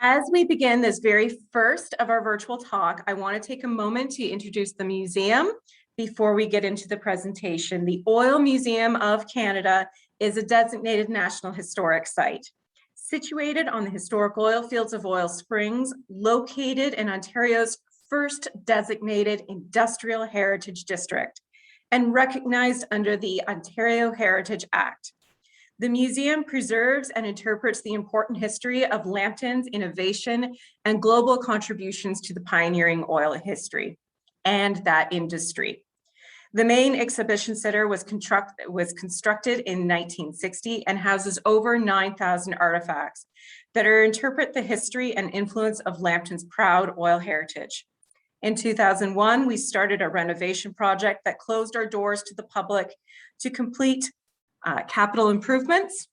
As we begin this very first of our virtual talk, I want to take a moment to introduce the museum before we get into the presentation. The Oil Museum of Canada is a designated National Historic Site. Situated on the historic oil fields of Oil Springs, located in Ontario's first designated industrial heritage district, and recognized under the Ontario Heritage Act. The museum preserves and interprets the important history of Lambton's innovation and global contributions to the pioneering oil history and that industry. The main exhibition center was constructed in 1960 and houses over 9,000 artifacts that interpret the history and influence of Lambton's proud oil heritage. In 2001, we started a renovation project that closed our doors to the public to complete capital improvements,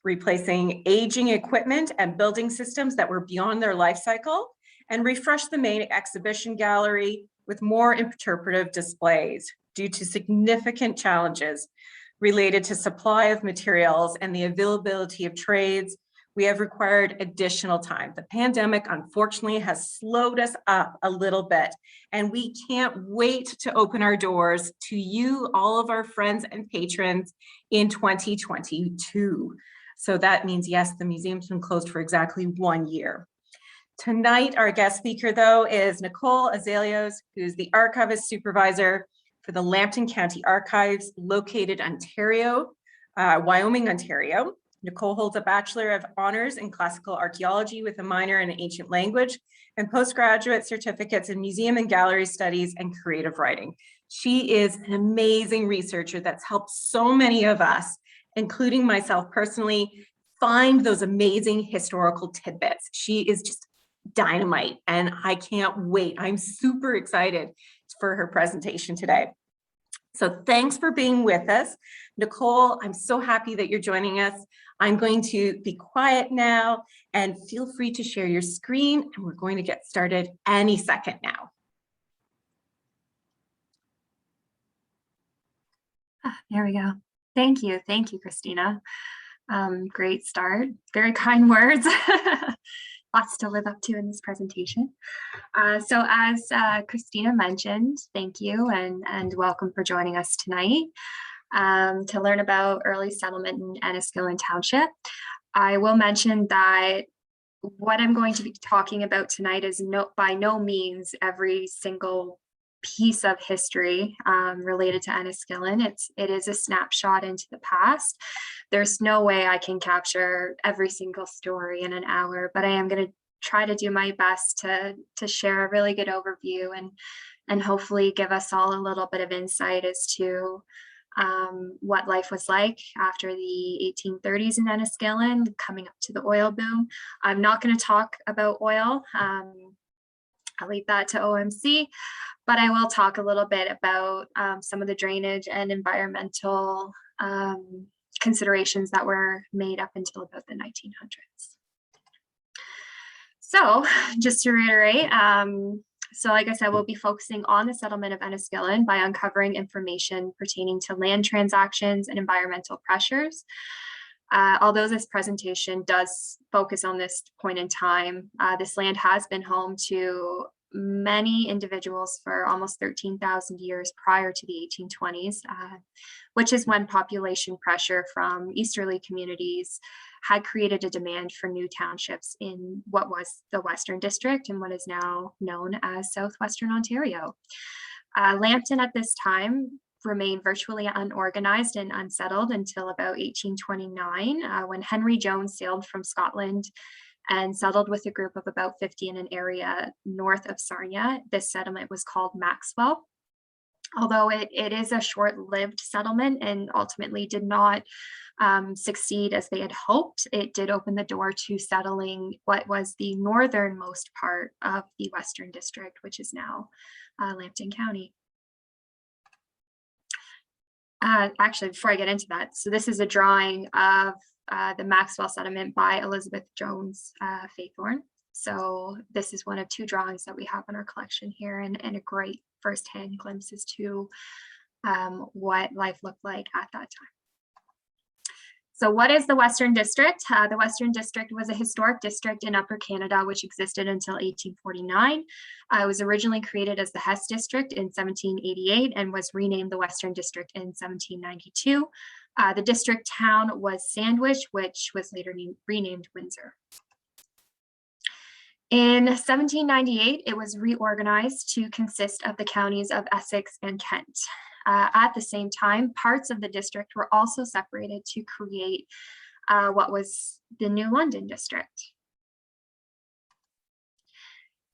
replacing aging equipment and building systems that were beyond their life cycle, and refresh the main exhibition gallery with more interpretive displays. Due to significant challenges related to supply of materials and the availability of trades, we have required additional time. The pandemic, unfortunately, has slowed us up a little bit, and we can't wait to open our doors to you, all of our friends and patrons, in 2022. So that means, yes, the museum's been closed for exactly 1 year. Tonight, our guest speaker, though, is Nicole Aszalos, who's the Archivist Supervisor for the Lambton County Archives, located Ontario, Wyoming, Ontario. Nicole holds a Bachelor of Honors in Classical Archaeology with a minor in Ancient Language and postgraduate certificates in Museum and Gallery Studies and Creative Writing. She is an amazing researcher that's helped so many of us, including myself personally, find those amazing historical tidbits. She is just dynamite, and I can't wait. I'm super excited for her presentation today. So thanks for being with us. Nicole, I'm so happy that you're joining us. I'm going to be quiet now and feel free to share your screen, and we're going to get started any second now. There we go. Thank you, Christina. Great start, very kind words. Lots to live up to in this presentation. So as Christina mentioned, thank you and welcome for joining us tonight to learn about early settlement in Enniskillen Township. I will mention that what I'm going to be talking about tonight is by no means every single piece of history related to Enniskillen. It is a snapshot into the past. There's no way I can capture every single story in an hour, but I am going to try to do my best to share a really good overview and hopefully give us all a little bit of insight as to what life was like after the 1830s in Enniskillen, coming up to the oil boom. I'm not going to talk about oil. I'll leave that to OMC, but I will talk a little bit about some of the drainage and environmental considerations that were made up until about the 1900s. So just to reiterate, so like I said, we'll be focusing on the settlement of Enniskillen by uncovering information pertaining to land transactions and environmental pressures. Although this presentation does focus on this point in time, this land has been home to many individuals for almost 13,000 years prior to the 1820s, which is when population pressure from easterly communities had created a demand for new townships in what was the Western District and what is now known as Southwestern Ontario. Lambton at this time remained virtually unorganized and unsettled until about 1829, when Henry Jones sailed from Scotland and settled with a group of about 50 in an area north of Sarnia. This settlement was called Maxwell. Although it is a short-lived settlement and ultimately did not succeed as they had hoped, it did open the door to settling what was the northernmost part of the Western District, which is now Lambton County. Actually, before I get into that, so this is a drawing of the Maxwell settlement by Elizabeth Jones Faithorn. So this is one of two drawings that we have in our collection here, and a great firsthand glimpses to what life looked like at that time. So what is the Western District? The Western District was a historic district in Upper Canada, which existed until 1849. It was originally created as the Hesse District in 1788 and was renamed the Western District in 1792. The district town was Sandwich, which was later renamed Windsor. In 1798, it was reorganized to consist of the counties of Essex and Kent. At the same time, parts of the district were also separated to create what was the New London District.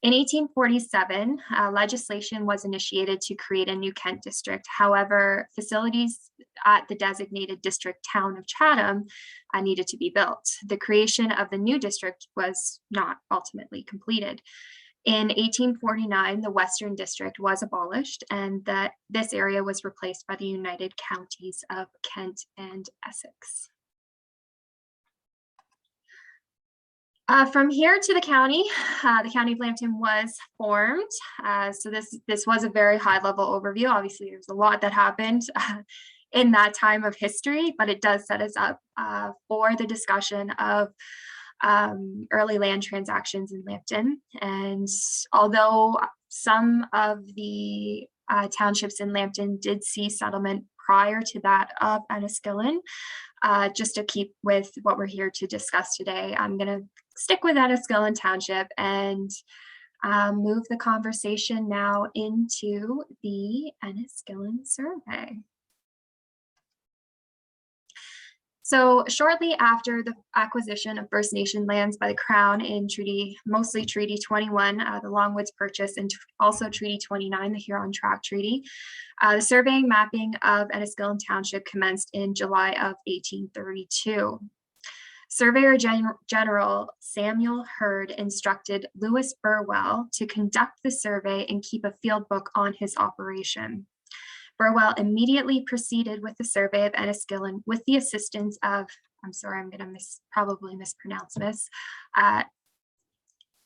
In 1847, legislation was initiated to create a new Kent district. However, facilities at the designated district town of Chatham needed to be built. The creation of the new district was not ultimately completed. In 1849, the Western District was abolished, and this area was replaced by the United Counties of Kent and Essex. From here to the County of Lambton was formed. So this was a very high-level overview. Obviously, there's a lot that happened in that time of history, but it does set us up for the discussion of early land transactions in Lambton. And although some of the townships in Lambton did see settlement prior to that of Enniskillen, just to keep with what we're here to discuss today, I'm going to stick with Enniskillen Township and move the conversation now into the Enniskillen survey. So shortly after the acquisition of First Nation lands by the Crown in mostly Treaty 21, the Longwoods Purchase, and also Treaty 29, the Huron Tract Treaty, the surveying mapping of Enniskillen Township commenced in July of 1832. Surveyor General Samuel Hurd instructed Lewis Burwell to conduct the survey and keep a field book on his operation. Burwell immediately proceeded with the survey of Enniskillen with the assistance of, I'm sorry, I'm going to probably mispronounce this,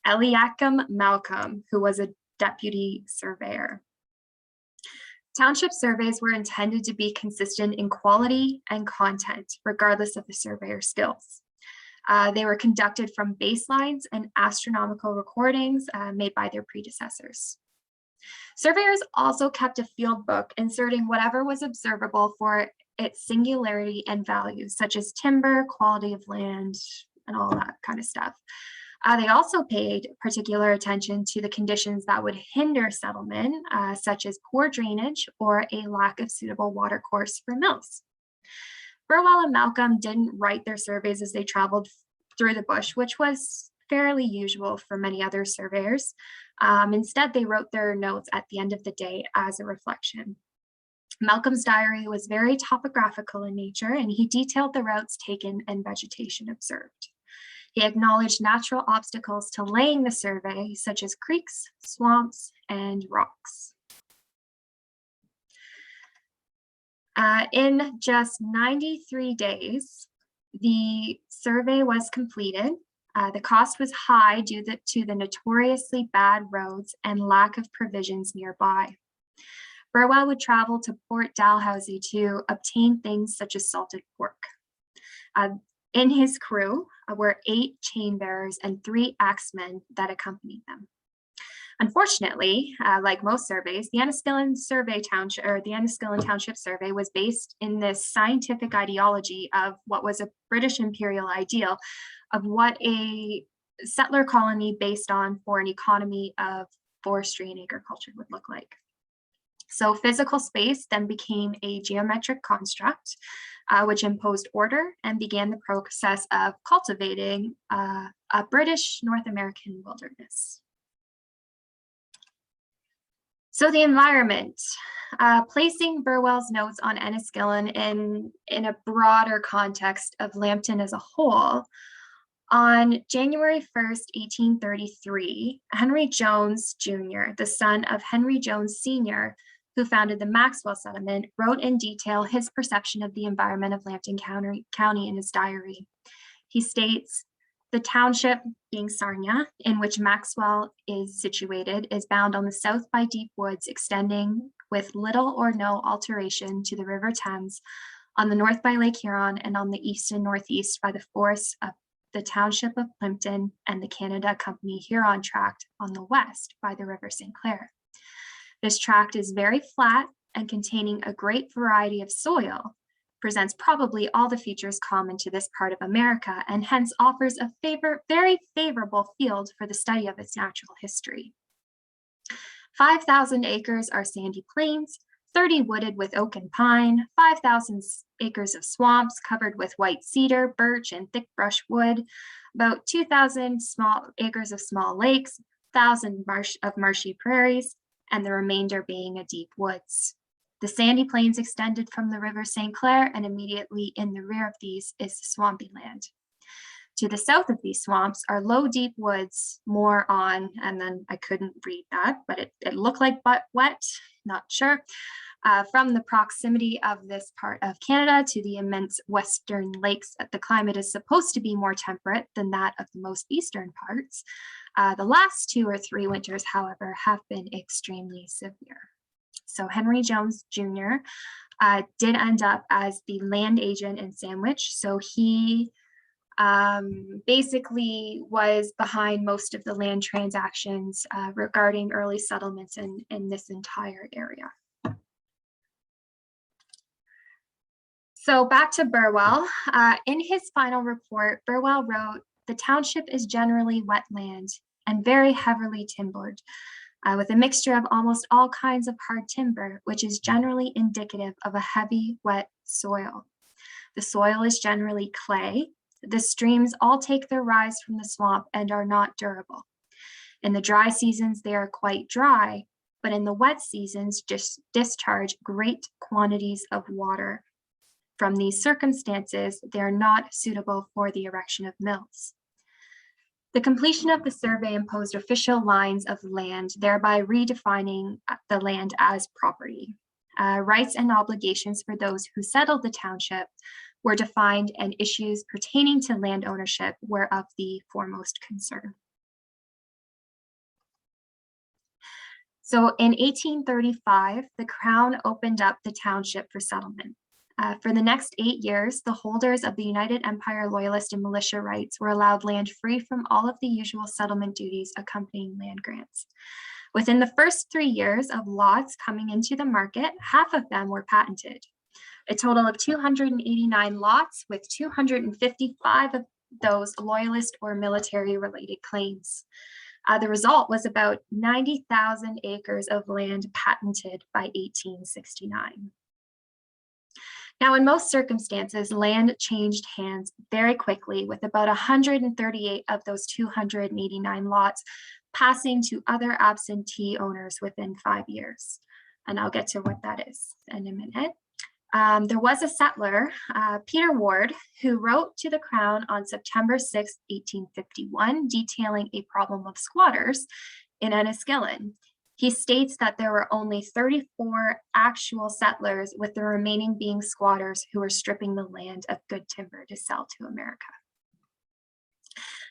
Eliakim Malcolm, who was a deputy surveyor. Township surveys were intended to be consistent in quality and content, regardless of the surveyor's skills. They were conducted from baselines and astronomical recordings made by their predecessors. Surveyors also kept a field book inserting whatever was observable for its singularity and value, such as timber, quality of land, and all that kind of stuff. They also paid particular attention to the conditions that would hinder settlement, such as poor drainage or a lack of suitable watercourse for mills. Burwell and Malcolm didn't write their surveys as they traveled through the bush, which was fairly usual for many other surveyors. Instead, they wrote their notes at the end of the day as a reflection. Malcolm's diary was very topographical in nature, and he detailed the routes taken and vegetation observed. He acknowledged natural obstacles to laying the survey, such as creeks, swamps, and rocks. In just 93 days, the survey was completed. The cost was high due to the notoriously bad roads and lack of provisions nearby. Burwell would travel to Port Dalhousie to obtain things such as salted pork. In his crew were 8 chain bearers and 3 axemen that accompanied them. Unfortunately, like most surveys, the Enniskillen Township survey was based in this scientific ideology of what was a British imperial ideal of what a settler colony based for an economy of forestry and agriculture would look like. So physical space then became a geometric construct, which imposed order and began the process of cultivating a British North American wilderness. So the environment, placing Burwell's notes on Enniskillen in a broader context of Lambton as a whole, on January 1st, 1833, Henry Jones Jr., the son of Henry Jones Sr., who founded the Maxwell settlement, wrote in detail his perception of the environment of Lambton County in his diary. He states, "The township, being Sarnia, in which Maxwell is situated, is bound on the south by deep woods extending with little or no alteration to the River Thames, on the north by Lake Huron, and on the east and northeast by the forests of the township of Lambton and the Canada Company Huron Tract on the west by the River St. Clair. This tract is very flat and containing a great variety of soil, presents probably all the features common to this part of America, and hence offers a very favorable field for the study of its natural history. 5,000 acres are sandy plains, 30 wooded with oak and pine, 5,000 acres of swamps covered with white cedar, birch, and thick brushwood, about 2,000 small acres of small lakes, 1,000 of marshy prairies, and the remainder being a deep woods. The sandy plains extended from the River St. Clair, and immediately in the rear of these is the swampy land. To the south of these swamps are low, deep woods, more on, and then I couldn't read that, but it looked like wet, not sure. From the proximity of this part of Canada to the immense western lakes, the climate is supposed to be more temperate than that of the most eastern parts. The last 2 or 3 winters, however, have been extremely severe. So Henry Jones Jr. Did end up as the land agent in Sandwich. So he basically was behind most of the land transactions regarding early settlements in this entire area. So back to Burwell. In his final report, Burwell wrote, "The township is generally wetland and very heavily timbered, with a mixture of almost all kinds of hard timber, which is generally indicative of a heavy, wet soil. The soil is generally clay. The streams all take their rise from the swamp and are not durable. In the dry seasons, they are quite dry, but in the wet seasons, just discharge great quantities of water. From these circumstances, they are not suitable for the erection of mills." The completion of the survey imposed official lines of land, thereby redefining the land as property. Rights and obligations for those who settled the township were defined, and issues pertaining to land ownership were of the foremost concern. So in 1835, the Crown opened up the township for settlement. For the next 8 years, the holders of the United Empire Loyalist and Militia rights were allowed land free from all of the usual settlement duties accompanying land grants. Within the first 3 years of lots coming into the market, half of them were patented. A total of 289 lots, with 255 of those loyalist or military related claims. The result was about 90,000 acres of land patented by 1869. Now, in most circumstances, land changed hands very quickly, with about 138 of those 289 lots passing to other absentee owners within 5 years. And I'll get to what that is in a minute. There was a settler, Peter Ward, who wrote to the Crown on September 6, 1851, detailing a problem of squatters in Enniskillen. He states that there were only 34 actual settlers, with the remaining being squatters who were stripping the land of good timber to sell to America.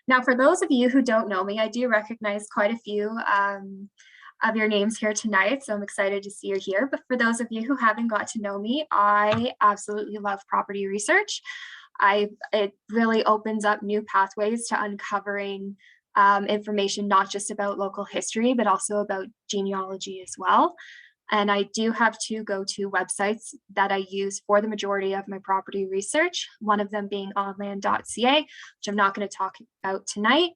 Now, for those of you who don't know me, I do recognize quite a few of your names here tonight, so I'm excited to see you here. But for those of you who haven't got to know me, I absolutely love property research. It really opens up new pathways to uncovering information, not just about local history, but also about genealogy as well. And I do have 2 go-to websites that I use for the majority of my property research, one of them being onland.ca, which I'm not going to talk about tonight,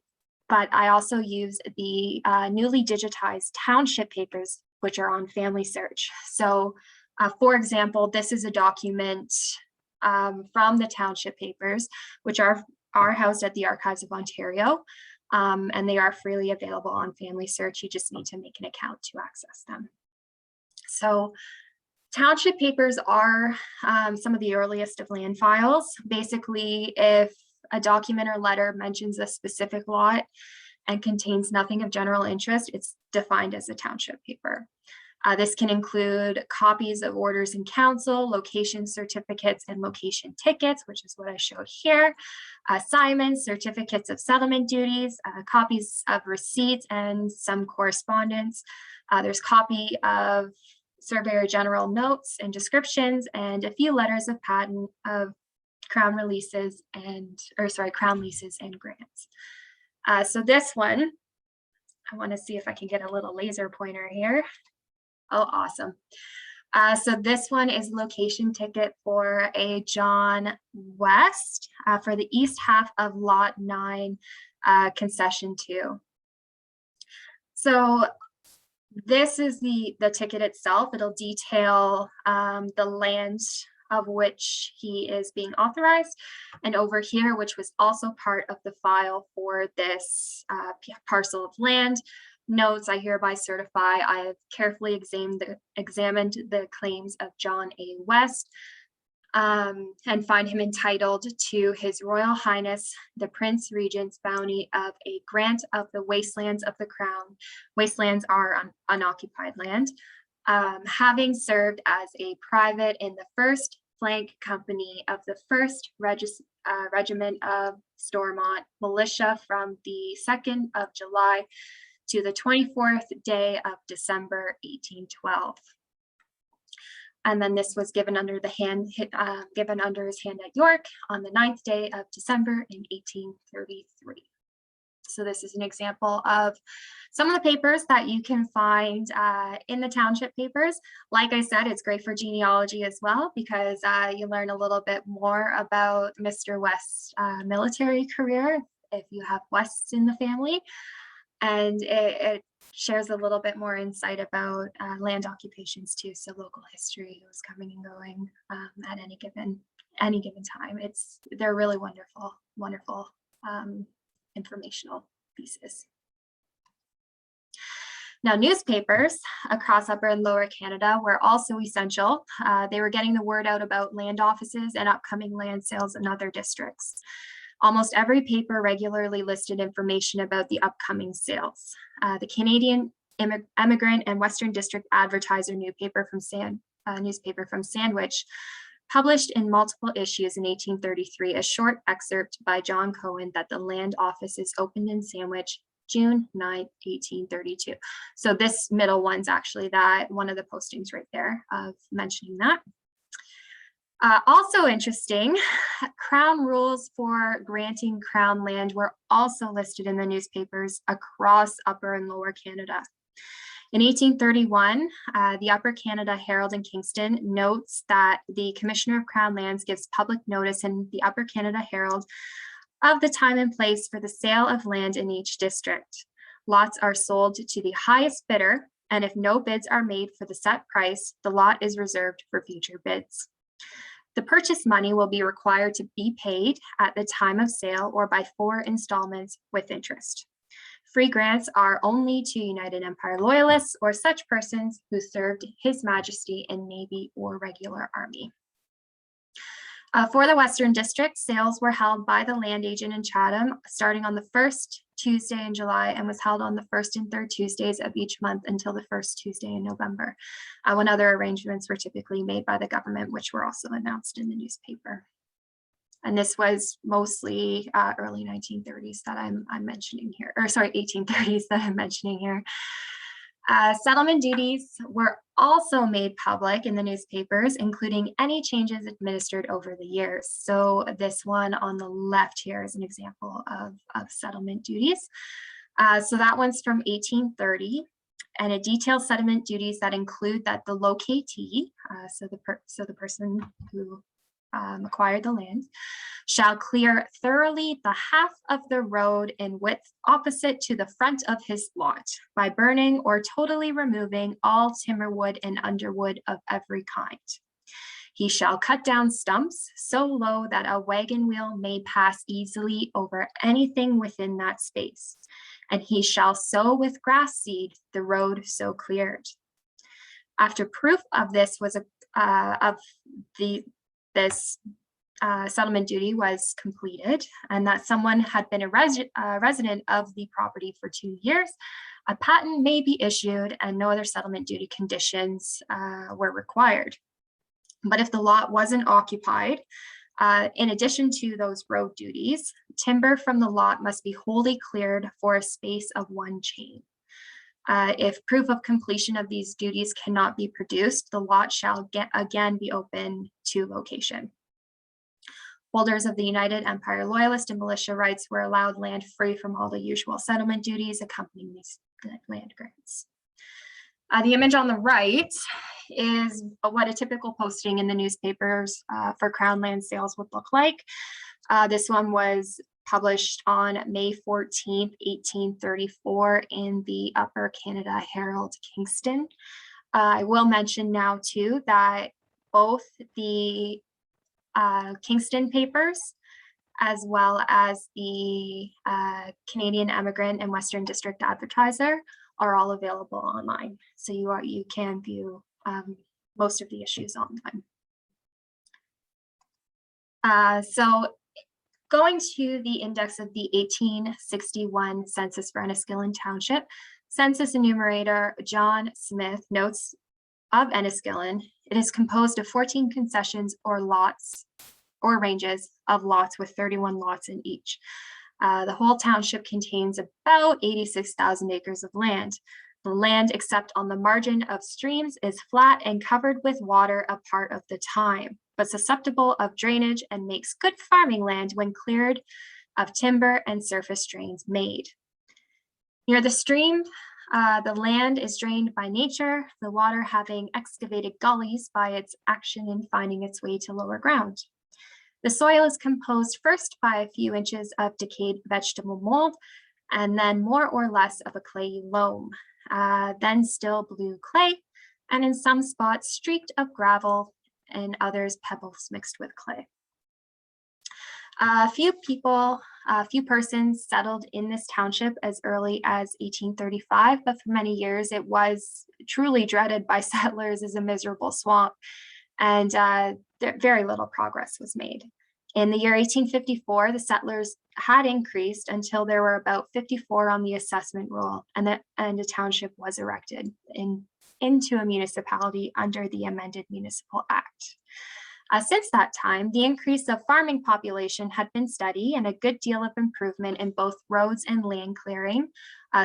but I also use the newly digitized township papers, which are on Family Search. So for example, this is a document from the township papers, which are housed at the Archives of Ontario. And they are freely available on Family Search. You just need to make an account to access them. So township papers are some of the earliest of land files. Basically, if a document or letter mentions a specific lot and contains nothing of general interest, it's defined as a township paper. This can include copies of orders in council, location certificates, and location tickets, which is what I showed here, assignments, certificates of settlement duties, copies of receipts, and some correspondence. There's copy of Surveyor General notes and descriptions, and a few letters of patent of crown leases and grants. So this one, I want to see if I can get a little laser pointer here. Oh, awesome. So this one is location ticket for a John West for the east half of Lot 9, Concession 2. So this is the ticket itself. It'll detail the land of which he is being authorized. And over here, which was also part of the file for this parcel of land, notes, I hereby certify I have carefully examined the claims of John A. West and find him entitled to His Royal Highness the Prince Regent's bounty of a grant of the wastelands of the Crown. Wastelands are unoccupied land. Having served as a private in the 1st Flank Company of the 1st Regiment of Stormont Militia from the 2nd of July to the 24th day of December 1812. And then this was given under his hand at York on the 9th day of December in 1833. So this is an example of some of the papers that you can find in the township papers. Like I said, it's great for genealogy as well, because you learn a little bit more about Mr. West's military career if you have Wests in the family. And it shares a little bit more insight about land occupations too. So local history, who's coming and going at any given time. They're really wonderful informational pieces. Now, newspapers across Upper and Lower Canada were also essential. They were getting the word out about land offices and upcoming land sales in other districts. Almost every paper regularly listed information about the upcoming sales. The Canadian Emigrant and Western District Advertiser newspaper from Sandwich published in multiple issues in 1833 a short excerpt by John Cohen that the land office is opened in Sandwich June 9, 1832. So this middle one's actually that one of the postings right there of mentioning that. Also interesting, Crown rules for granting Crown land were also listed in the newspapers across Upper and Lower Canada. In 1831, the Upper Canada Herald in Kingston notes that the Commissioner of Crown Lands gives public notice in the Upper Canada Herald of the time and place for the sale of land in each district. Lots are sold to the highest bidder, and if no bids are made for the set price, the lot is reserved for future bids. The purchase money will be required to be paid at the time of sale or by 4 installments with interest. Free grants are only to United Empire Loyalists or such persons who served His Majesty in Navy or regular Army. For the Western District, sales were held by the land agent in Chatham starting on the 1st Tuesday in July and was held on the 1st and 3rd Tuesdays of each month until the 1st Tuesday in November. When other arrangements were typically made by the government, which were also announced in the newspaper. And this was mostly early 1930s that I'm mentioning here, or sorry, 1830s that I'm mentioning here. Settlement duties were also made public in the newspapers, including any changes administered over the years. So this one on the left here is an example of settlement duties. So that one's from 1830, and it details settlement duties that include that the locatee, so the person who acquired the land, shall clear thoroughly the half of the road in width opposite to the front of his lot by burning or totally removing all timber wood and underwood of every kind. He shall cut down stumps so low that a wagon wheel may pass easily over anything within that space, and he shall sow with grass seed the road so cleared. After proof of this settlement duty was completed and that someone had been a resident of the property for 2 years, a patent may be issued and no other settlement duty conditions were required. But if the lot wasn't occupied, in addition to those road duties, timber from the lot must be wholly cleared for a space of 1 chain. If proof of completion of these duties cannot be produced, the lot shall again be open to location. Holders of the United Empire Loyalist and Militia rights were allowed land free from all the usual settlement duties accompanying these land grants. The image on the right is what a typical posting in the newspapers for Crown land sales would look like. This one was published on May 14th, 1834 in the Upper Canada Herald, Kingston. I will mention now too that both the Kingston papers as well as the Canadian Emigrant and Western District Advertiser are all available online. So you can view most of the issues online. So going to the index of the 1861 census for Enniskillen Township, census enumerator John Smith notes of Enniskillen, it is composed of 14 concessions or lots or ranges of lots with 31 lots in each. The whole township contains about 86,000 acres of land. The land, except on the margin of streams, is flat and covered with water a part of the time, but susceptible of drainage and makes good farming land when cleared of timber and surface drains made. Near the stream, the land is drained by nature, the water having excavated gullies by its action in finding its way to lower ground. The soil is composed first by a few inches of decayed vegetable mold, and then more or less of a clayey loam, then still blue clay, and in some spots streaked of gravel, and others pebbles mixed with clay. A few persons settled in this township as early as 1835, but for many years it was truly dreaded by settlers as a miserable swamp, and very little progress was made. In the year 1854, the settlers had increased until there were about 54 on the assessment roll, and a township was erected into a municipality under the amended Municipal Act. Since that time, the increase of farming population had been steady, and a good deal of improvement in both roads and land clearing,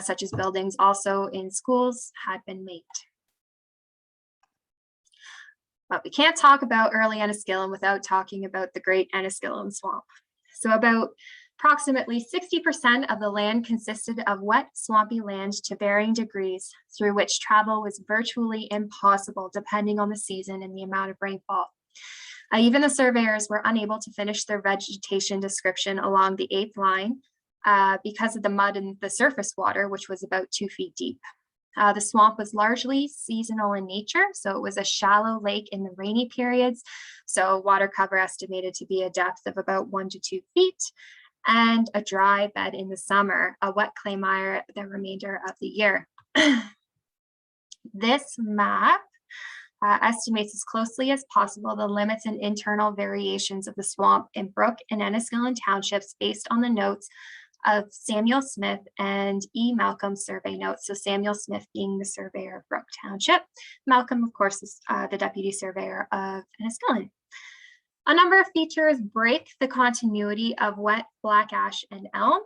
such as buildings also in schools, had been made. But we can't talk about early Enniskillen without talking about the Great Enniskillen Swamp. So about approximately 60% of the land consisted of wet, swampy land to varying degrees, through which travel was virtually impossible depending on the season and the amount of rainfall. Even the surveyors were unable to finish their vegetation description along the 8th line because of the mud in the surface water, which was about 2 feet deep. The swamp was largely seasonal in nature, so it was a shallow lake in the rainy periods, so water cover estimated to be a depth of about 1 to 2 feet, and a dry bed in the summer, a wet clay mire the remainder of the year. This map estimates as closely as possible the limits and internal variations of the swamp in Brook and Enniskillen townships based on the notes of Samuel Smith and E. Malcolm survey notes. So Samuel Smith being the surveyor of Brook Township. Malcolm, of course, is the deputy surveyor of Enniskillen. A number of features break the continuity of wet black ash and elm.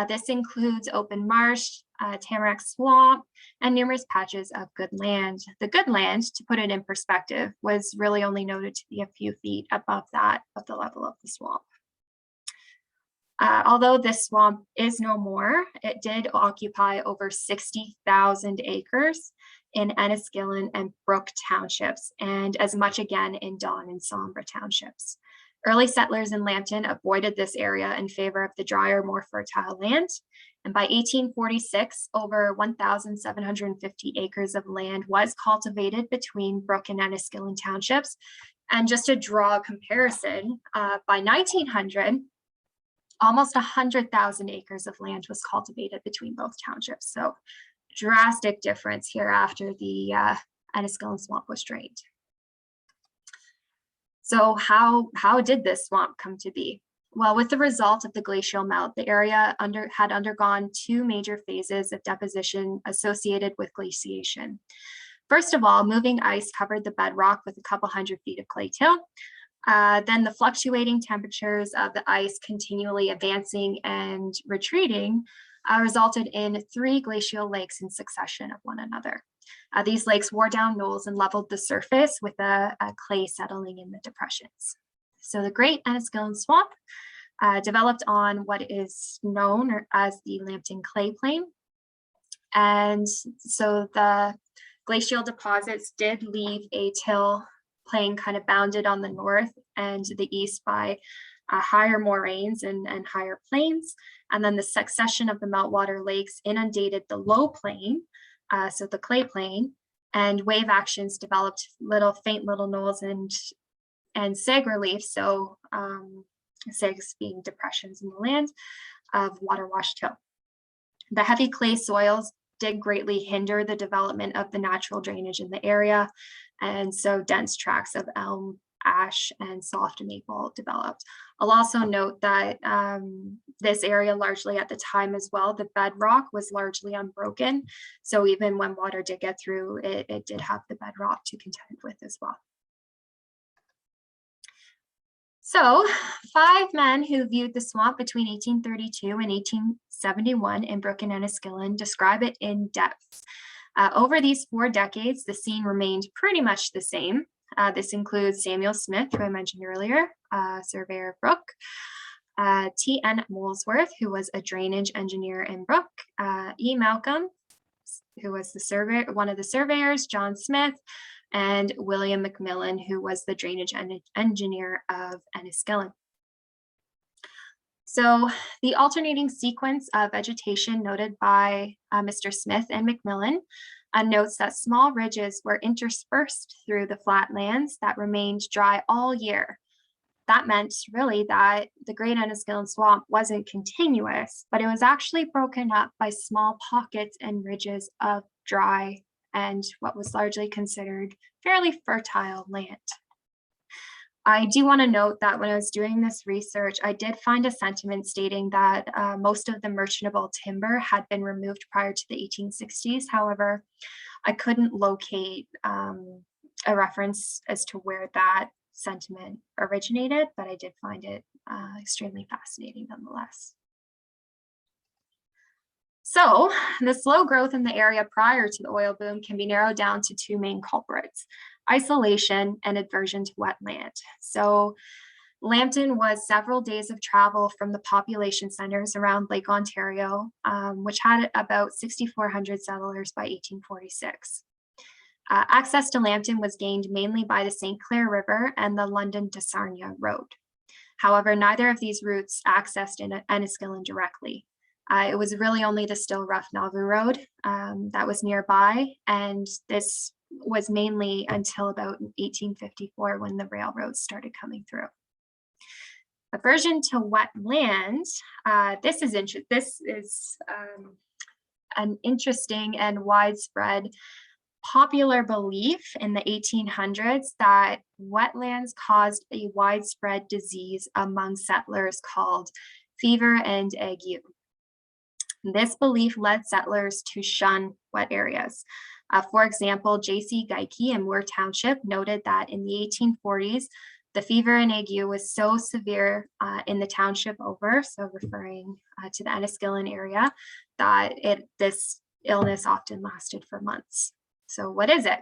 This includes open marsh, tamarack swamp, and numerous patches of good land. The good land, to put it in perspective, was really only noted to be a few feet above that of the level of the swamp. Although this swamp is no more, it did occupy over 60,000 acres in Enniskillen and Brook townships, and as much again in Don and Sombra townships. Early settlers in Lambton avoided this area in favor of the drier, more fertile land. And by 1846, over 1,750 acres of land was cultivated between Brook and Enniskillen townships. And just to draw a comparison, by 1900, almost 100,000 acres of land was cultivated between both townships. So drastic difference here after the Enniskillen swamp was drained. So how did this swamp come to be? Well, with the result of the glacial melt, the area had undergone 2 major phases of deposition associated with glaciation. First of all, moving ice covered the bedrock with a couple hundred feet of clay till. Then the fluctuating temperatures of the ice continually advancing and retreating resulted in 3 glacial lakes in succession of one another. These lakes wore down knolls and leveled the surface with a clay settling in the depressions. So the Great Enniskillen Swamp developed on what is known as the Lambton Clay Plain. And so the glacial deposits did leave a till plain kind of bounded on the north and the east by higher moraines and higher plains. And then the succession of the meltwater lakes inundated the low plain, so the clay plain, and wave actions developed faint little knolls and sag relief, so sags being depressions in the land of water washed hill. The heavy clay soils did greatly hinder the development of the natural drainage in the area, and so dense tracts of elm, ash, and soft maple developed. I'll also note that this area largely at the time as well, the bedrock was largely unbroken. So even when water did get through, it did have the bedrock to contend with as well. So 5 men who viewed the swamp between 1832 and 1871 in Brook and Enniskillen describe it in depth. Over these 4 decades, the scene remained pretty much the same. This includes Samuel Smith, who I mentioned earlier, surveyor of Brook, T.N. Molesworth, who was a drainage engineer in Brook, E. Malcolm, who was one of the surveyors, John Smith, and William McMillan, who was the drainage engineer of Enniskillen. So the alternating sequence of vegetation noted by Mr. Smith and McMillan notes that small ridges were interspersed through the flat lands that remained dry all year. That meant really that the Great Enniskillen Swamp wasn't continuous, but it was actually broken up by small pockets and ridges of dry and what was largely considered fairly fertile land. I do want to note that when I was doing this research, I did find a sentiment stating that most of the merchantable timber had been removed prior to the 1860s. However, I couldn't locate a reference as to where that sentiment originated, but I did find it extremely fascinating nonetheless. So the slow growth in the area prior to the oil boom can be narrowed down to 2 main culprits: isolation and aversion to wetland. So Lambton was several days of travel from the population centers around Lake Ontario, which had about 6,400 settlers by 1846. Access to Lambton was gained mainly by the St. Clair River and the London to Sarnia Road. However, neither of these routes accessed Enniskillen directly. It was really only the still rough Nauvoo Road that was nearby, and this was mainly until about 1854 when the railroads started coming through. Aversion to wetland. This is an interesting and widespread popular belief in the 1800s that wetlands caused a widespread disease among settlers called fever and ague. This belief led settlers to shun wet areas. For example, J.C. Geikie in Moore Township noted that in the 1840s, the fever and ague was so severe in the township over, so referring to the Enniskillen area, that this illness often lasted for months. So what is it?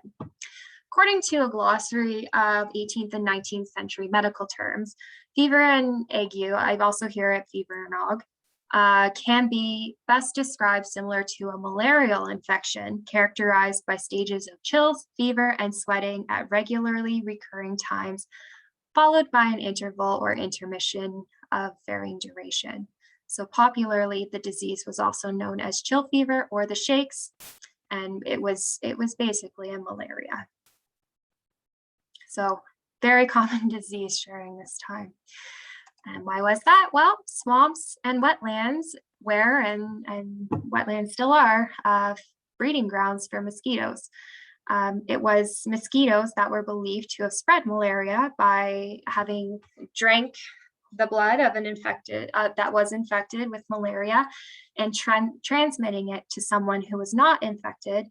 According to a glossary of 18th and 19th century medical terms, fever and ague, I also hear it fever and ague, can be best described similar to a malarial infection characterized by stages of chills, fever, and sweating at regularly recurring times, followed by an interval or intermission of varying duration. So popularly, the disease was also known as chill fever or the shakes, and it was basically a malaria. So very common disease during this time. And why was that? Well, swamps and wetlands were, and wetlands still are, breeding grounds for mosquitoes. It was mosquitoes that were believed to have spread malaria by having drank the blood of an infected, that was infected with malaria, and transmitting it to someone who was not infected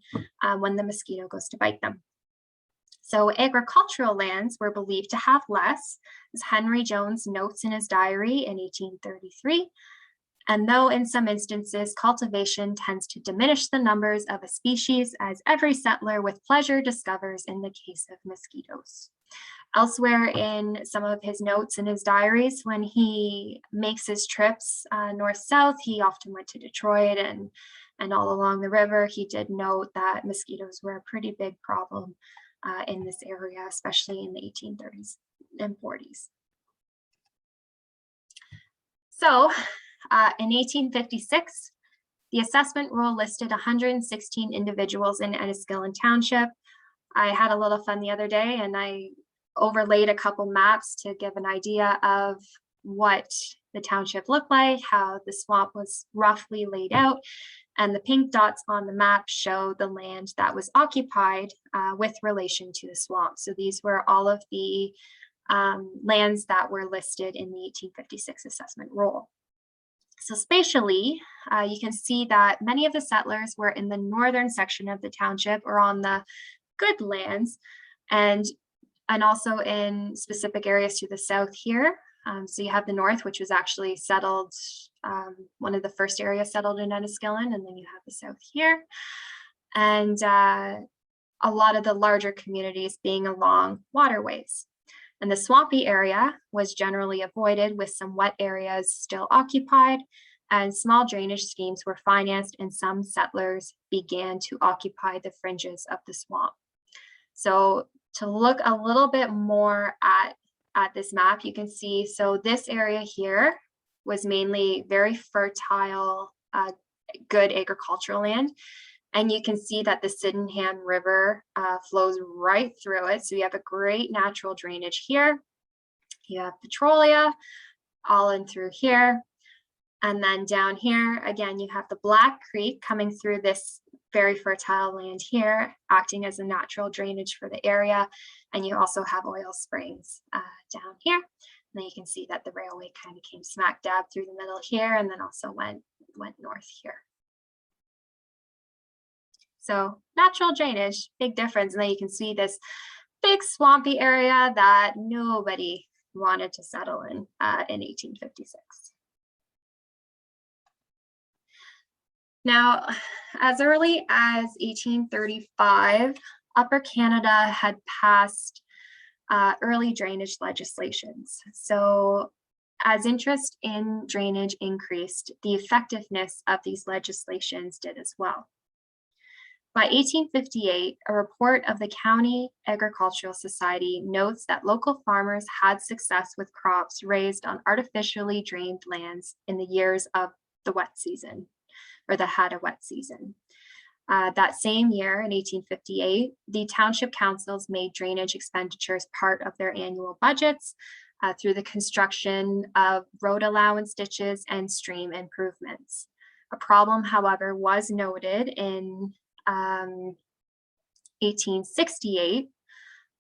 when the mosquito goes to bite them. So agricultural lands were believed to have less, as Henry Jones notes in his diary in 1833. And though in some instances, cultivation tends to diminish the numbers of a species, as every settler with pleasure discovers in the case of mosquitoes. Elsewhere in some of his notes in his diaries, when he makes his trips north-south, he often went to Detroit and all along the river. He did note that mosquitoes were a pretty big problem in this area, especially in the 1830s and 40s. So in 1856, the assessment roll listed 116 individuals in Enniskillen Township. I had a little fun the other day and I overlaid a couple maps to give an idea of what the township looked like, how the swamp was roughly laid out. And the pink dots on the map show the land that was occupied with relation to the swamp. So these were all of the lands that were listed in the 1856 assessment roll. So spatially, you can see that many of the settlers were in the northern section of the township or on the good lands, and also in specific areas to the south here. So you have the north, which was actually settled, one of the first areas settled in Enniskillen, and then you have the south here. And a lot of the larger communities being along waterways. And the swampy area was generally avoided, with some wet areas still occupied, and small drainage schemes were financed, and some settlers began to occupy the fringes of the swamp. So to look a little bit more at this map, you can see, so this area here was mainly very fertile, good agricultural land. And you can see that the Sydenham River flows right through it. So you have a great natural drainage here. You have Petrolia all in through here. And then down here, again, you have the Black Creek coming through this very fertile land here, acting as a natural drainage for the area. And you also have oil springs down here. And then you can see that the railway kind of came smack dab through the middle here, and then also went north here. So natural drainage, big difference. And then you can see this big swampy area that nobody wanted to settle in 1856. Now, as early as 1835, Upper Canada had passed early drainage legislations. So as interest in drainage increased, the effectiveness of these legislations did as well. By 1858, a report of the County Agricultural Society notes that local farmers had success with crops raised on artificially drained lands in the years of the wet season, or that had a wet season. That same year, in 1858, the township councils made drainage expenditures part of their annual budgets through the construction of road allowance ditches and stream improvements. A problem, however, was noted in 1868,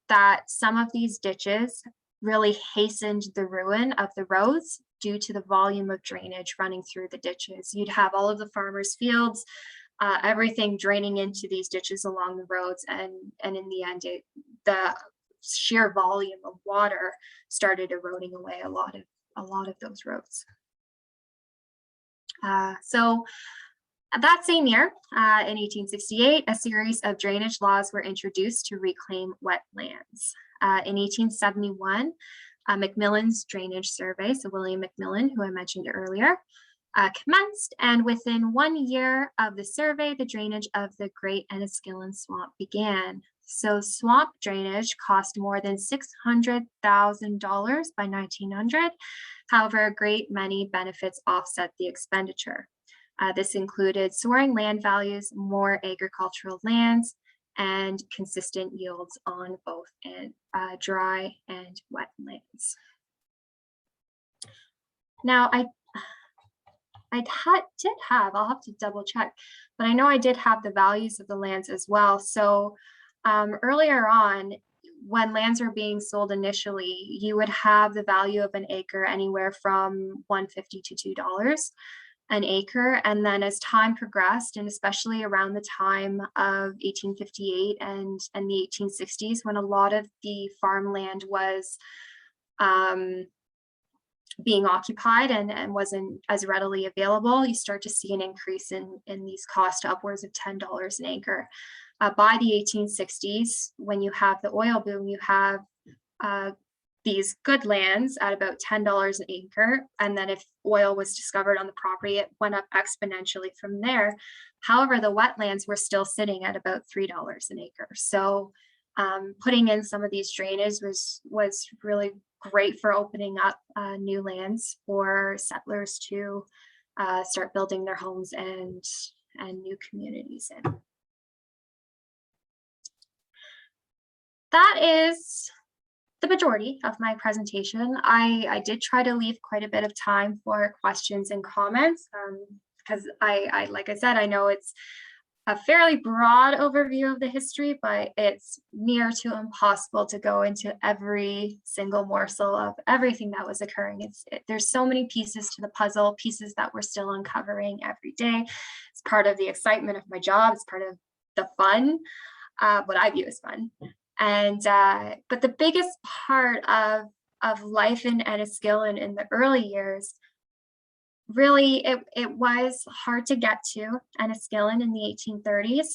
that some of these ditches really hastened the ruin of the roads due to the volume of drainage running through the ditches. You'd have all of the farmers' fields, everything draining into these ditches along the roads, and in the end, the sheer volume of water started eroding away a lot of those roads. So that same year, in 1868, a series of drainage laws were introduced to reclaim wetlands. In 1871, Macmillan's drainage survey, so William Macmillan, who I mentioned earlier, commenced, and within 1 year of the survey, the drainage of the Great Enniskillen Swamp began. So swamp drainage cost more than $600,000 by 1900. However, a great many benefits offset the expenditure. This included soaring land values, more agricultural lands, and consistent yields on both dry and wet lands. Now, I'll have to double check, but I know I did have the values of the lands as well. So earlier on, when lands were being sold initially, you would have the value of an acre anywhere from $1.50 to $2 an acre. And then as time progressed, and especially around the time of 1858 and the 1860s, when a lot of the farmland was being occupied and wasn't as readily available, you start to see an increase in these costs upwards of $10 an acre. By the 1860s, when you have the oil boom, you have these good lands at about $10 an acre. And then if oil was discovered on the property, it went up exponentially from there. However, the wetlands were still sitting at about $3 an acre. So putting in some of these drainage was really great for opening up new lands for settlers to start building their homes and new communities in. That is the majority of my presentation. I did try to leave quite a bit of time for questions and comments because I like I said, I know it's a fairly broad overview of the history, but it's near to impossible to go into every single morsel of everything that was occurring. There's so many pieces to the puzzle, pieces that we're still uncovering every day. It's part of the excitement of my job. It's part of the fun, what I view as fun. And but the biggest part of life in Enniskillen in the early years, really, it was hard to get to Enniskillen in the 1830s.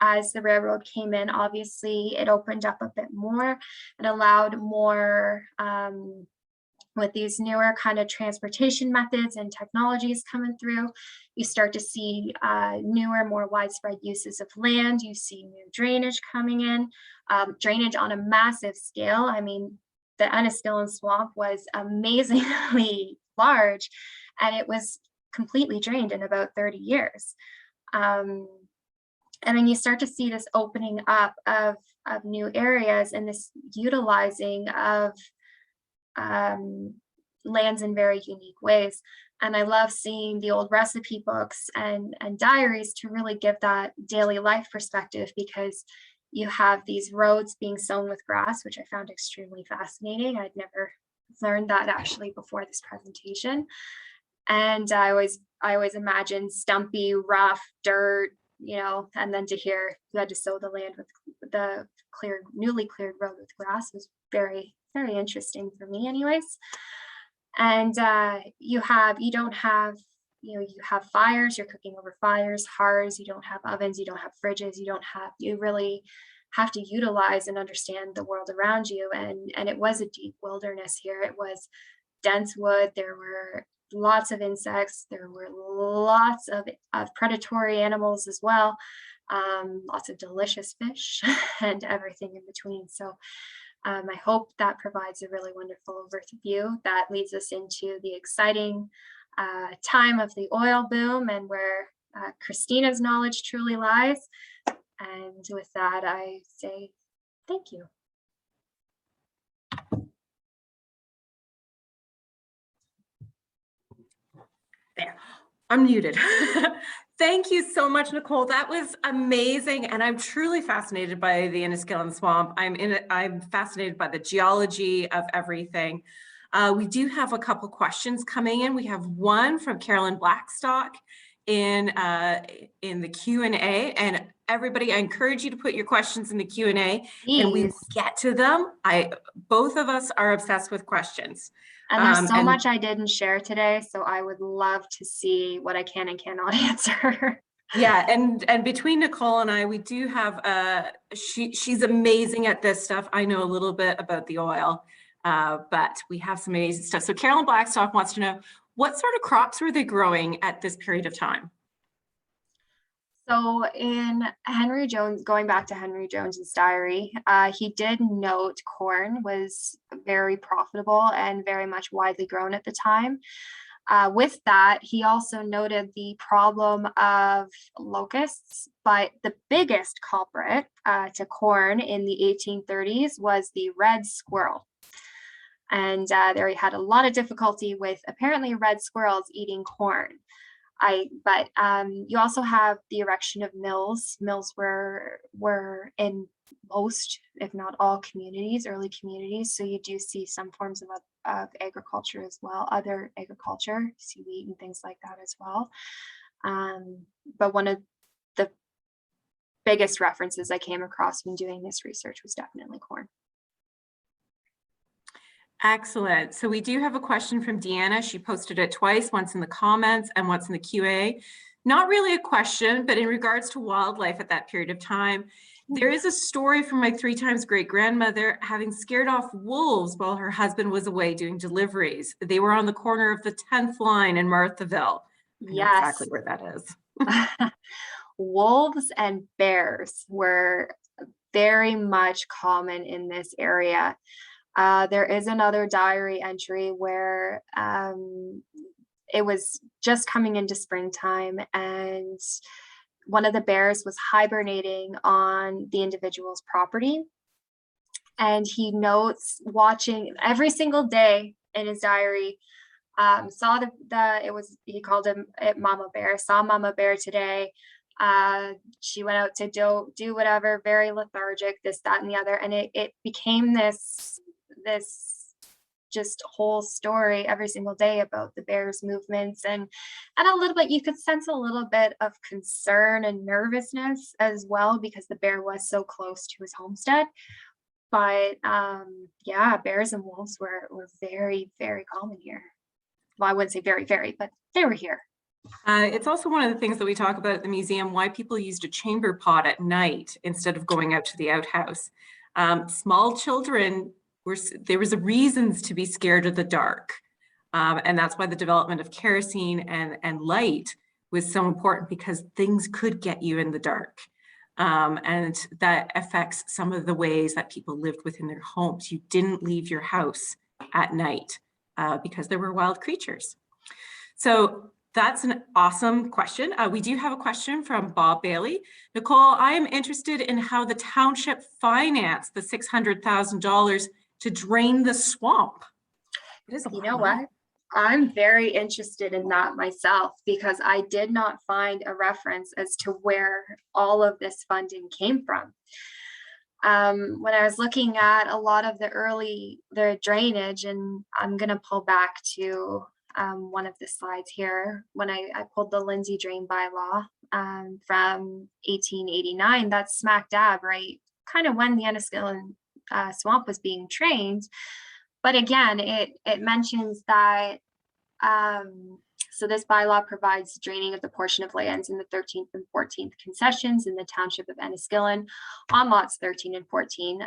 As the railroad came in, obviously, it opened up a bit more. It allowed more with these newer kind of transportation methods and technologies coming through. You start to see newer, more widespread uses of land. You see new drainage coming in, drainage on a massive scale. I mean, the Enniskillen swamp was amazingly large, and it was completely drained in about 30 years. And then you start to see this opening up of new areas and this utilizing of lands in very unique ways. And I love seeing the old recipe books and diaries to really give that daily life perspective, because you have these roads being sown with grass, which I found extremely fascinating. I'd never learned that actually before this presentation. And I always imagined stumpy, rough dirt, you know, and then to hear you had to sow the land with the newly cleared road with grass was very, very interesting for me anyways. And you have fires, you're cooking over fires, hearths, you don't have ovens, you don't have fridges, you really have to utilize and understand the world around you. And it was a deep wilderness here. It was dense wood. There were lots of insects. There were lots of predatory animals as well. Lots of delicious fish and everything in between. So I hope that provides a really wonderful overview that leads us into the exciting time of the oil boom and where Christina's knowledge truly lies. And with that, I say thank you. There, I'm muted. Thank you so much, Nicole. That was amazing. And I'm truly fascinated by the Enniskillen Swamp. I'm fascinated by the geology of everything. We do have a couple questions coming in. We have one from Carolyn Blackstock in the Q&A. And everybody, I encourage you to put your questions in the Q&A and we will get to them. Both of us are obsessed with questions. And there's so much I didn't share today, so I would love to see what I can and cannot answer. Yeah, and between Nicole and I, we do have she's amazing at this stuff. I know a little bit about the oil, but we have some amazing stuff. So Carolyn Blackstock wants to know, what sort of crops were they growing at this period of time? So in Henry Jones, going back to Henry Jones's diary, he did note corn was very profitable and very much widely grown at the time. With that, he also noted the problem of locusts, but the biggest culprit to corn in the 1830s was the red squirrel. And there he had a lot of difficulty with apparently red squirrels eating corn. But you also have the erection of mills. Mills were in most, if not all communities, early communities. So you do see some forms of agriculture as well, other agriculture, you see wheat and things like that as well. But one of the biggest references I came across when doing this research was definitely corn. Excellent. So we do have a question from Deanna. She posted it twice, once in the comments and once in the QA. Not really a question, but in regards to wildlife at that period of time, there is a story from my 3 times great-grandmother having scared off wolves while her husband was away doing deliveries. They were on the corner of the 10th line in Marthaville. I know exactly Yes. where that is. Wolves and bears were very much common in this area. There is another diary entry where it was just coming into springtime and one of the bears was hibernating on the individual's property. And he notes watching every single day in his diary, saw he called it Mama Bear, saw Mama Bear today. She went out to do whatever, very lethargic, this, that, and the other. And it became this just whole story every single day about the bear's movements, and a little bit, you could sense a little bit of concern and nervousness as well, because the bear was so close to his homestead. But yeah, bears and wolves were very, very common here. Well, I wouldn't say very, very, but they were here. It's also one of the things that we talk about at the museum, why people used a chamber pot at night instead of going out to the outhouse. Small children, there was a reasons to be scared of the dark. And that's why the development of kerosene and light was so important, because things could get you in the dark. And that affects some of the ways that people lived within their homes. You didn't leave your house at night because there were wild creatures. So that's an awesome question. We do have a question from Bob Bailey. Nicole, I am interested in how the township financed the $600,000 to drain the swamp. You know what? I'm very interested in that myself, because I did not find a reference as to where all of this funding came from. When I was looking at a lot of the drainage, and I'm going to pull back to one of the slides here, when I pulled the Lindsay Drain bylaw from 1889, that's smack dab, right? Kind of when the Enniskillen swamp was being drained. But again, it mentions that, so this bylaw provides draining of the portion of lands in the 13th and 14th concessions in the township of Enniskillen on lots 13 and 14,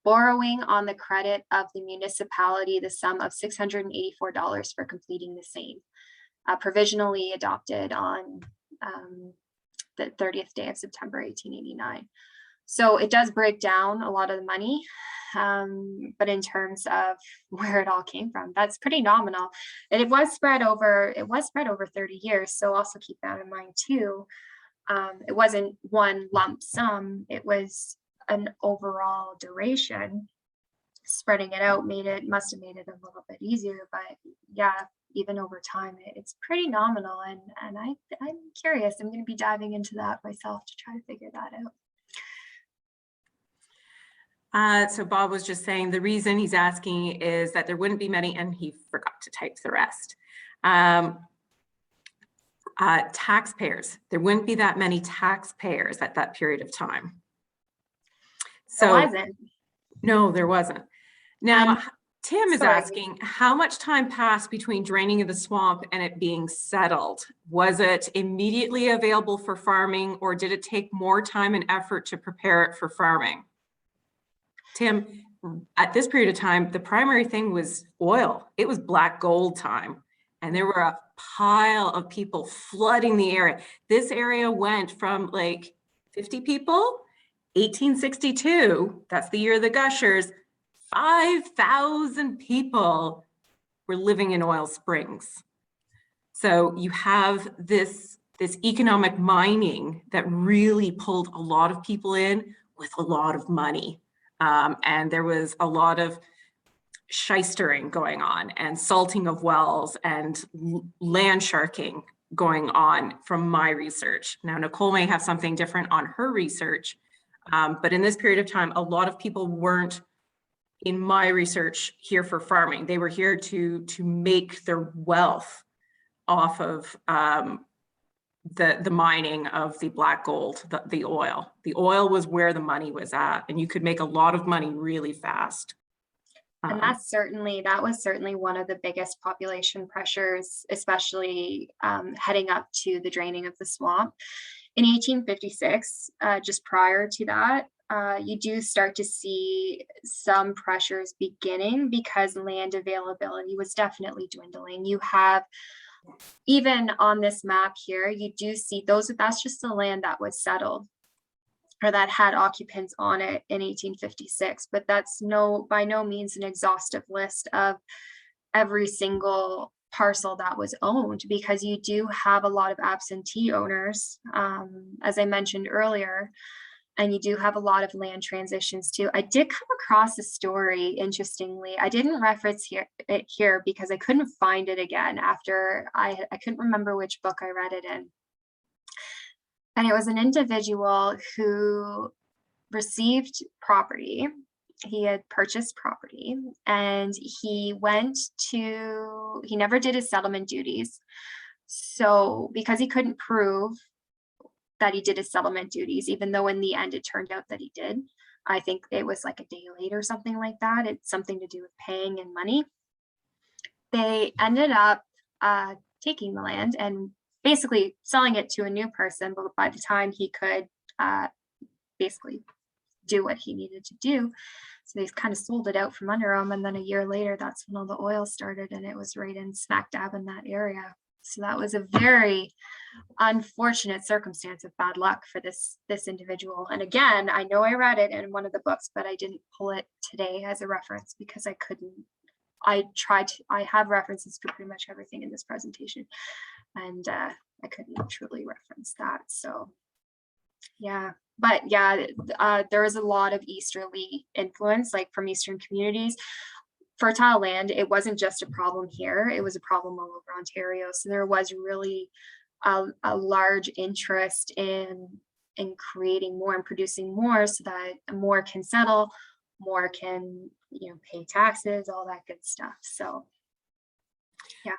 borrowing on the credit of the municipality the sum of $684 for completing the same, provisionally adopted on the 30th day of September 1889. So it does break down a lot of the money, but in terms of where it all came from, that's pretty nominal. And it was spread over 30 years. So also keep that in mind too. It wasn't one lump sum, it was an overall duration. Spreading it out must have made it a little bit easier, but yeah, even over time, it's pretty nominal. And I'm curious, I'm going to be diving into that myself to try to figure that out. So Bob was just saying the reason he's asking is that there wouldn't be many, and he forgot to type the rest. Taxpayers, there wouldn't be that many taxpayers at that period of time. So there wasn't. No, there wasn't. Now, Tim is asking, how much time passed between draining of the swamp and it being settled? Was it immediately available for farming, or did it take more time and effort to prepare it for farming? Tim, at this period of time, the primary thing was oil. It was black gold time, and there were a pile of people flooding the area. This area went from like 50 people, 1862, that's the year of the gushers, 5,000 people were living in Oil Springs. So you have this economic mining that really pulled a lot of people in with a lot of money. And there was a lot of shystering going on, and salting of wells, and land sharking going on from my research. Now, Nicole may have something different on her research, but in this period of time, a lot of people weren't, in my research, here for farming. They were here to make their wealth off of the mining of the black gold, the oil. The oil was where the money was at, and you could make a lot of money really fast. And that was certainly one of the biggest population pressures, especially heading up to the draining of the swamp. In 1856, just prior to that, you do start to see some pressures beginning because land availability was definitely dwindling. You have, even on this map here, you do see that's just the land that was settled or that had occupants on it in 1856, but that's by no means an exhaustive list of every single parcel that was owned, because you do have a lot of absentee owners, as I mentioned earlier, and you do have a lot of land transitions too. I did come across a story, interestingly. I didn't reference it here because I couldn't find it again after I couldn't remember which book I read it in. And it was an individual who received property. He had purchased property and he never did his settlement duties. So because he couldn't prove that he did his settlement duties, even though in the end it turned out that he did, I think it was like a day late or something like that. It's something to do with paying and money. They ended up taking the land and basically selling it to a new person, but by the time he could basically do what he needed to do, so they kind of sold it out from under him. And then a year later, that's when all the oil started, and it was right in smack dab in that area. So that was a very unfortunate circumstance of bad luck for this individual. And again, I know I read it in one of the books, but I didn't pull it today as a reference because I couldn't. I have references for pretty much everything in this presentation, and I couldn't truly reference that. So yeah, but yeah, there is a lot of easterly influence, like from eastern communities. Fertile land, it wasn't just a problem here, it was a problem all over Ontario. So there was really a large interest in creating more and producing more, so that more can settle, more can, pay taxes, all that good stuff. So yeah.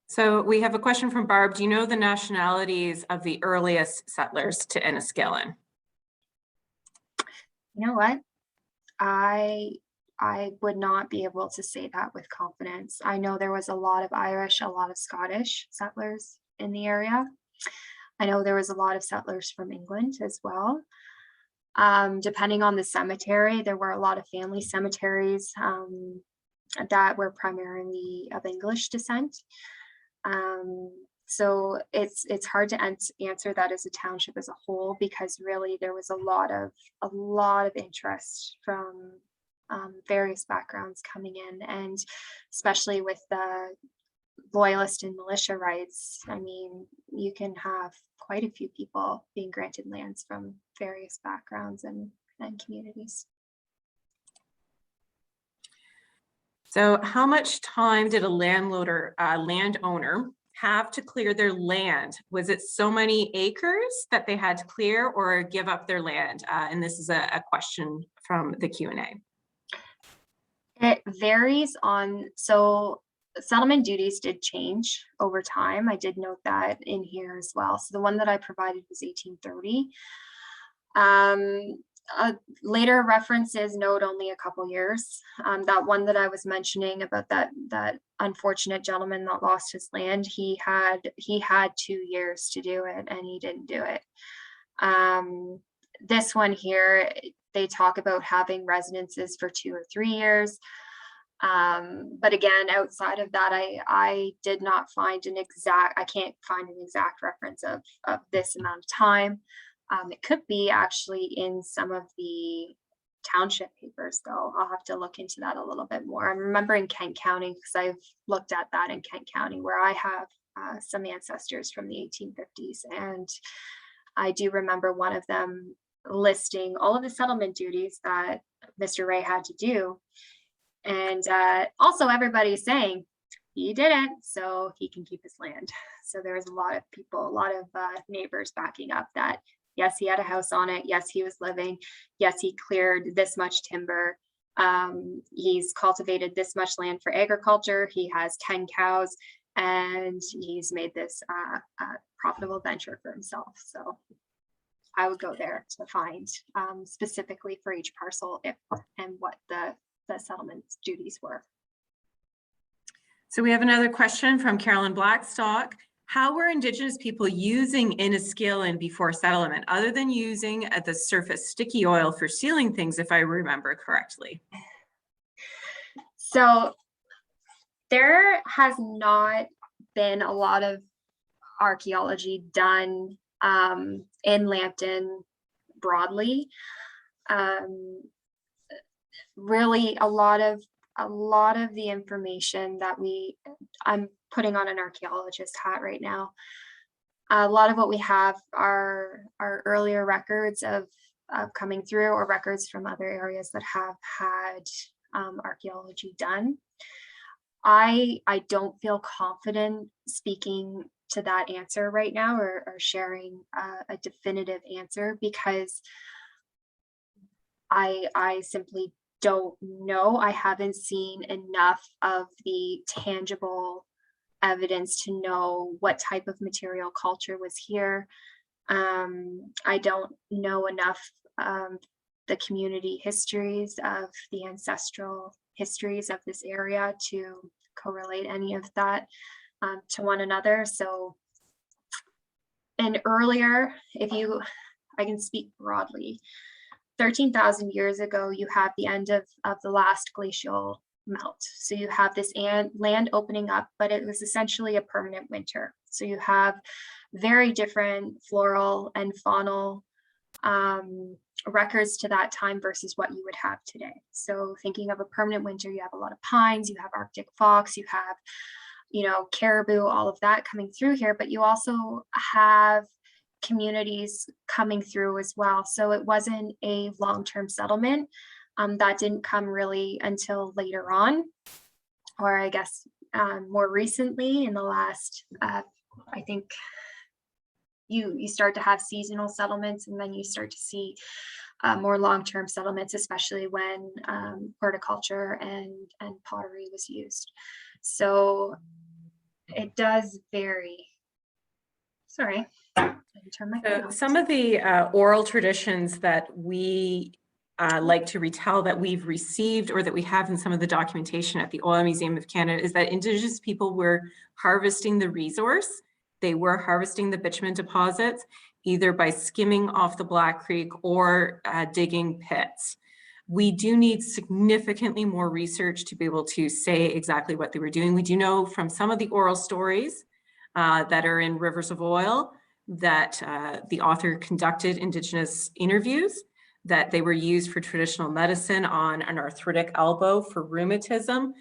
So we have a question from Barb. Do you know the nationalities of the earliest settlers to Enniskillen? You know what? I would not be able to say that with confidence. I know there was a lot of Irish, a lot of Scottish settlers in the area. I know there was a lot of settlers from England as well. Depending on the cemetery, there were a lot of family cemeteries that were primarily of English descent. So it's hard to answer that as a township as a whole, because really there was a lot of interest from various backgrounds coming in, and especially with the loyalist and militia rights. I mean, you can have quite a few people being granted lands from various backgrounds and communities. So how much time did a landowner have to clear their land? Was it so many acres that they had to clear or give up their land? And this is a question from the Q&A. It varies on, so settlement duties did change over time. I did note that in here as well. So the one that I provided was 1830. Later references note only a couple years. That one that I was mentioning about that unfortunate gentleman that lost his land, he had 2 years to do it, and he didn't do it. This one here, they talk about having residences for 2 or 3 years. But again, outside of that, I did not find I can't find an exact reference of this amount of time. It could be actually in some of the township papers, though. I'll have to look into that a little bit more. I'm remembering Kent County, because I've looked at that in Kent County, where I have some ancestors from the 1850s. And I do remember one of them listing all of the settlement duties that Mr. Ray had to do. And also everybody's saying he did it, so he can keep his land. So there's a lot of people, a lot of neighbors backing up that, yes, he had a house on it. Yes, he was living. Yes, he cleared this much timber. He's cultivated this much land for agriculture. He has 10 cows, and he's made this profitable venture for himself. So I would go there to find specifically for each parcel if and what the the settlement's duties were. So we have another question from Carolyn Blackstock. How were Indigenous people using Enniskillen before settlement, other than using the surface sticky oil for sealing things, if I remember correctly? So there has not been a lot of archaeology done in Lambton broadly. Really, a lot of the information that I'm putting on an archaeologist hat right now. A lot of what we have are earlier records of coming through, or records from other areas that have had archaeology done. I don't feel confident speaking to that answer right now, or sharing a definitive answer, because I simply don't know. I haven't seen enough of the tangible evidence to know what type of material culture was here. I don't know enough the community histories of the ancestral histories of this area to correlate any of that to one another. So, and earlier, I can speak broadly, 13,000 years ago, you have the end of the last glacial melt. So you have this land opening up, but it was essentially a permanent winter. So you have very different floral and faunal records to that time versus what you would have today. So thinking of a permanent winter, you have a lot of pines, you have Arctic fox, you have, caribou, all of that coming through here, but you also have communities coming through as well. So it wasn't a long-term settlement. That didn't come really until later on, or I guess more recently in the last, I think you start to have seasonal settlements, and then you start to see more long-term settlements, especially when horticulture and pottery was used. So it does vary. Sorry. So some of the oral traditions that we like to retell, that we've received or that we have in some of the documentation at the Oil Museum of Canada, is that Indigenous people were harvesting the resource. They were harvesting the bitumen deposits, either by skimming off the Black Creek or digging pits. We do need significantly more research to be able to say exactly what they were doing. We do know from some of the oral stories that are in Rivers of Oil that the author conducted Indigenous interviews, that they were used for traditional medicine on an arthritic elbow for rheumatism.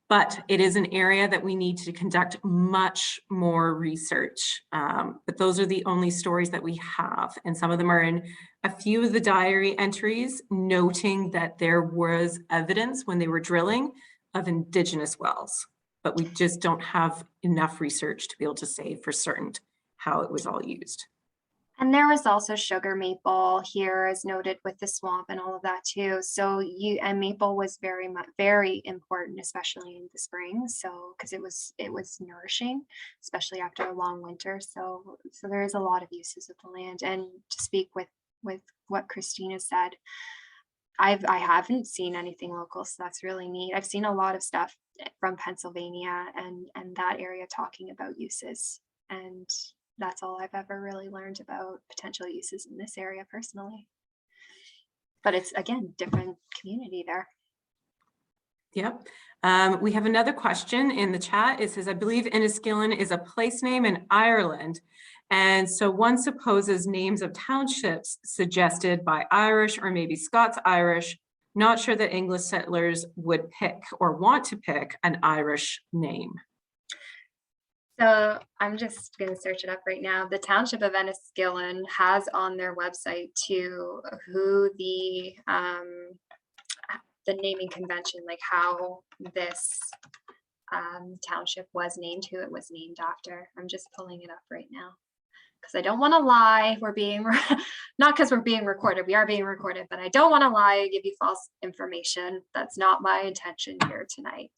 But it is an area that we need to conduct much more research. But those are the only stories that we have. And some of them are in a few of the diary entries, noting that there was evidence when they were drilling of Indigenous wells. But we just don't have enough research to be able to say for certain how it was all used. And there was also sugar maple here, as noted with the swamp and all of that too. So maple was very important, especially in the spring. So because it was nourishing, especially after a long winter. So there is a lot of uses of the land. And to speak with what Christina said, I haven't seen anything local, so that's really neat. I've seen a lot of stuff from Pennsylvania and that area talking about uses, and that's all I've ever really learned about potential uses in this area personally. But it's, again, different community there. Yep. We have another question in the chat. It says, I believe Enniskillen is a place name in Ireland. And so one supposes names of townships suggested by Irish or maybe Scots-Irish. Not sure that English settlers would pick or want to pick an Irish name. So I'm just going to search it up right now. The township of Enniskillen has on their website too who the naming convention, like how this township was named, who it was named after. I'm just pulling it up right now because I don't want to lie. We're being not because we're being recorded. We are being recorded, but I don't want to lie and give you false information. That's not my intention here tonight.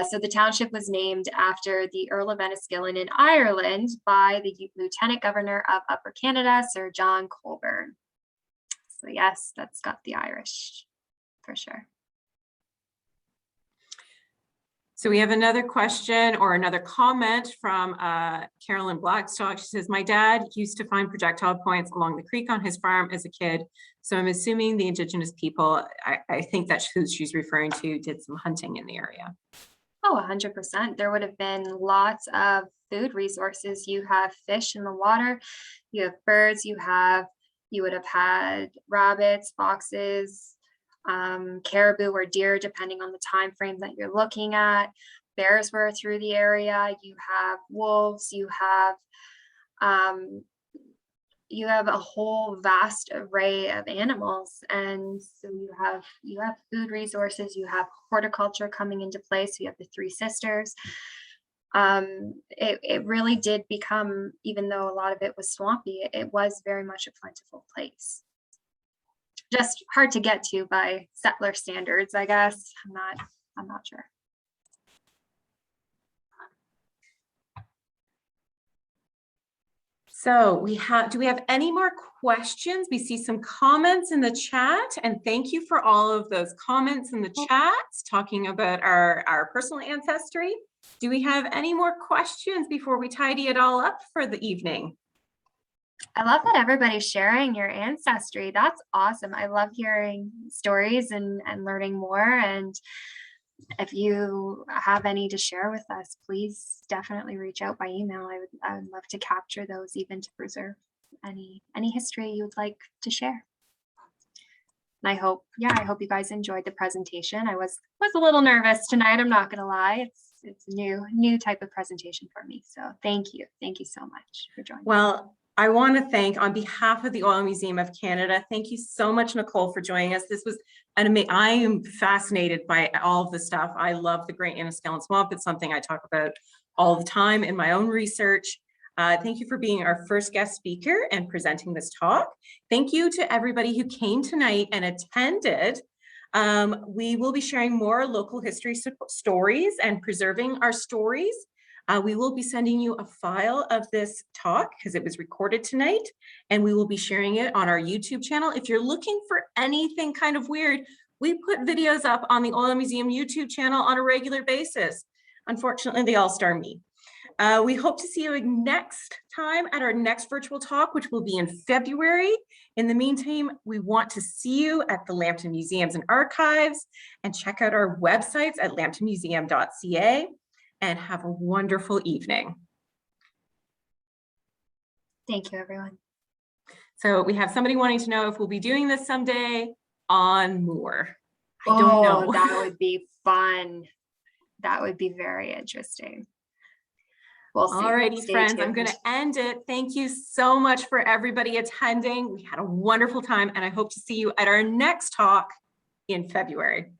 So the township was named after the Earl of Enniskillen in Ireland by the Lieutenant Governor of Upper Canada, Sir John Colborne. So yes, that's got the Irish for sure. So we have another question or another comment from Carolyn Blackstock. She says, my dad used to find projectile points along the creek on his farm as a kid. So I'm assuming the Indigenous people, I think that's who she's referring to, did some hunting in the area. Oh, 100%. There would have been lots of food resources. You have fish in the water, you have birds, you would have had rabbits, foxes, caribou or deer, depending on the time frame that you're looking at. Bears were through the area. You have wolves. You have a whole vast array of animals, and so you have food resources. You have horticulture coming into play. So you have the Three Sisters. It really did become, even though a lot of it was swampy, it was very much a plentiful place. Just hard to get to by settler standards, I guess. I'm not sure. So do we have any more questions? We see some comments in the chat, and thank you for all of those comments in the chats talking about our personal ancestry. Do we have any more questions before we tidy it all up for the evening? I love that everybody's sharing your ancestry. That's awesome. I love hearing stories and learning more. And if you have any to share with us, please definitely reach out by email. I would love to capture those, even to preserve any history you would like to share. And I hope you guys enjoyed the presentation. I was a little nervous tonight, I'm not gonna lie. It's a new type of presentation for me. So thank you so much for joining. Well, I want to thank, on behalf of the Oil Museum of Canada, thank you so much, Nicole, for joining us. This was an amazing, I am fascinated by all of the stuff. I love the Great Enniskillen Swamp. It's something I talk about all the time in my own research. Thank you for being our first guest speaker and presenting this talk. Thank you to everybody who came tonight and attended. We will be sharing more local history stories and preserving our stories. We will be sending you a file of this talk because it was recorded tonight, and we will be sharing it on our YouTube channel. If you're looking for anything kind of weird, we put videos up on the Oil Museum YouTube channel on a regular basis. Unfortunately, they all star me. We hope to see you next time at our next virtual talk, which will be in February. In the meantime, we want to see you at the Lambton Museums and Archives, and check out our websites at lambtonmuseum.ca. and have a wonderful evening. Thank you, everyone. So we have somebody wanting to know if we'll be doing this someday on Moor. I don't know. That would be fun. That would be very interesting. We'll see. Alrighty, friends, I'm going to end it. Thank you so much for everybody attending. We had a wonderful time, and I hope to see you at our next talk in February.